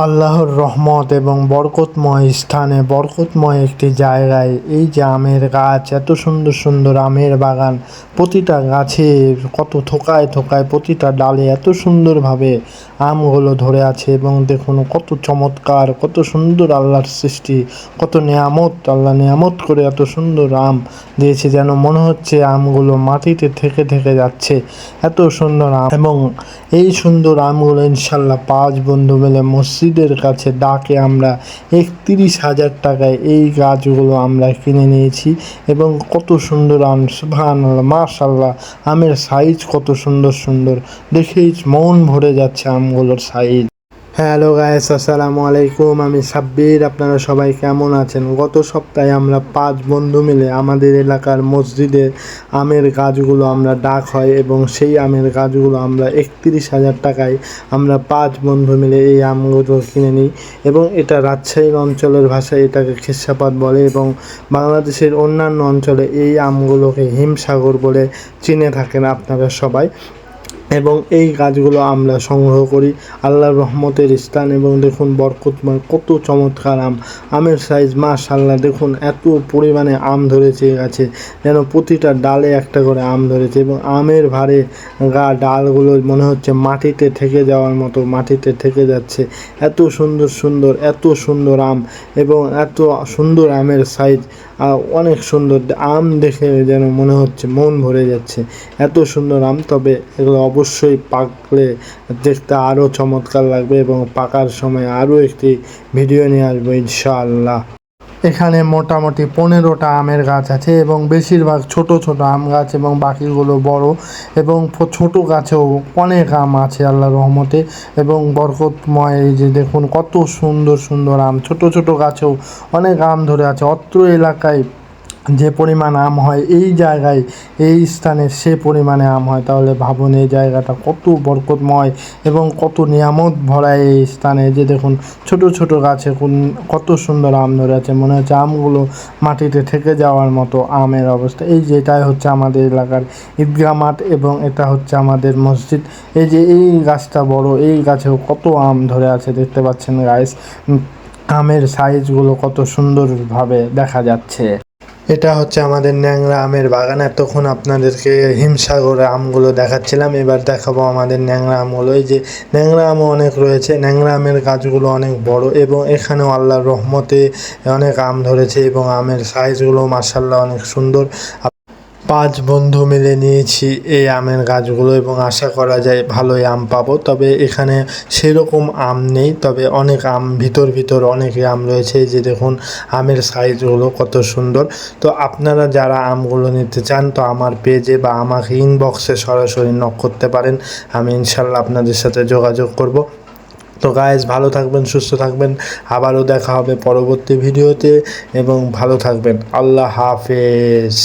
আল্লাহর রহমত এবং বরকতময় স্থানে বরকতময় একটি জায়গায় এই যে আমের গাছ, এত সুন্দর সুন্দর আমের বাগান, প্রতিটা গাছে কত থোকায় থোকায় প্রতিটা ডালে এত সুন্দরভাবে আমগুলো ধরে আছে। এবং দেখুন কত চমৎকার, কত সুন্দর আল্লাহর সৃষ্টি, কত নেয়ামত, আল্লাহ নেয়ামত করে এত সুন্দর আম দিয়েছে, যেন মনে হচ্ছে আমগুলো মাটিতে থেকে থেকে যাচ্ছে, এত সুন্দর আম। এবং এই সুন্দর আমগুলো ইনশাল্লাহ 5 বন্ধু মিলে মসজিদের কাছে ডাকে আমরা 31,000 টাকায় এই গাছগুলো আমরা কিনে নিয়েছি। এবং কত সুন্দর আম, সুবহানাল্লাহ, মাশাল্লাহ, আমের সাইজ কত সুন্দর সুন্দর, দেখেই মন ভরে যাচ্ছে আমগুলোর সাইজ। হ্যালো গাইস, আসসালামু আলাইকুম, আমি সাব্বির। আপনারা সবাই কেমন আছেন? গত সপ্তাহে আমরা 5 বন্ধু মিলে আমাদের এলাকার মসজিদে আমের গাছগুলো আমরা ডাক হয় এবং সেই আমের গাছগুলো আমরা 31,000 টাকায় আমরা 5 বন্ধু মিলে এই আমগুলো কিনে নিই। এবং এটা রাজশাহীর অঞ্চলের ভাষায় এটাকে খেসাপাত বলে এবং বাংলাদেশের অন্যান্য অঞ্চলে এই আমগুলোকে হিমসাগর বলে চিনে থাকেন আপনারা সবাই। এবং এই গাছগুলো আমরা সংগ্রহ করি আল্লাহর রহমতের স্থান। এবং দেখুন বরকতময় কত চমৎকার আম, আমের সাইজ মাশাআল্লাহ, দেখুন এত পরিমাণে আম ধরেছে গাছে, যেন প্রতিটা ডালে একটা করে আম ধরেছে। এবং আমের ভারে ডালগুলো মনে হচ্ছে মাটিতে থেকে যাওয়ার মতো, মাটিতে থেকে যাচ্ছে, এত সুন্দর সুন্দর, এত সুন্দর আম এবং এত সুন্দর আমের সাইজ, অনেক সুন্দর আম দেখে যেন মনে হচ্ছে মন ভরে যাচ্ছে, এত সুন্দর আম। তবে এগুলো অবশ্যই পাকলে দেখতে আরও চমৎকার লাগবে এবং পাকার সময় আরও একটি ভিডিও নিয়ে আসবো ইনশাআল্লাহ। এখানে মোটামুটি 15টা আমের গাছ আছে এবং বেশিরভাগ ছোট ছোট আম গাছ এবং বাকিগুলো বড়। এবং ছোট গাছেও অনেক আম আছে আল্লাহর রহমতে এবং বরকতময়। এই যে দেখুন কত সুন্দর সুন্দর আম, ছোট ছোট গাছেও অনেক আম ধরে আছে। অত্র এলাকায় যে পরিমাণ আম হয় এই জায়গায়, এই স্থানে সে পরিমাণে আম হয়, তাহলে ভাবুন এই জায়গাটা কত বরকতময় এবং কত নিয়ামত ভরা এই স্থানে। যে দেখুন ছোট ছোট গাছে কত সুন্দর আম ধরে আছে, মনে হচ্ছে আমগুলো মাটিতে থেকে যাওয়ার মতো আমের অবস্থা। এই যে এটাই হচ্ছে আমাদের এলাকার ঈদগাহ মাঠ এবং এটা হচ্ছে আমাদের মসজিদ। এই যে এই গাছটা বড়, এই গাছেও কত আম ধরে আছে, দেখতে পাচ্ছেন গাইস, আমের সাইজগুলো কত সুন্দরভাবে দেখা যাচ্ছে। এটা হচ্ছে আমাদের ন্যাংরা আমের বাগান। এতক্ষণ আপনাদেরকে হিমসাগরের আমগুলো দেখাচ্ছিলাম, এবার দেখাবো আমাদের ন্যাংরা আমগুলো। এই যে ন্যাংরা আমও অনেক রয়েছে, ন্যাংরা আমের গাছগুলো অনেক বড় এবং এখানেও আল্লাহর রহমতে অনেক আম ধরেছে এবং আমের সাইজগুলো মাশাআল্লাহ অনেক সুন্দর। 5 বন্ধু মিলে নিয়েছি এই আমের গাছগুলো এবং আশা করা যায় ভালোই আম পাবো। তবে এখানে সেরকম আম নেই, তবে অনেক আম ভিতর ভিতর অনেক আম রয়েছে। এই যে দেখুন আমের সাইজগুলো কত সুন্দর। তো আপনারা যারা আমগুলো নিতে চান তো আমার পেজে বা আমাকে ইনবক্সে সরাসরি নক করতে পারেন, আমি ইনশাল্লাহ আপনাদের সাথে যোগাযোগ করব। তো গাইস, ভালো থাকবেন, সুস্থ থাকবেন, আবারও দেখা হবে পরবর্তী ভিডিওতে এবং ভালো থাকবেন। আল্লাহ হাফেজ।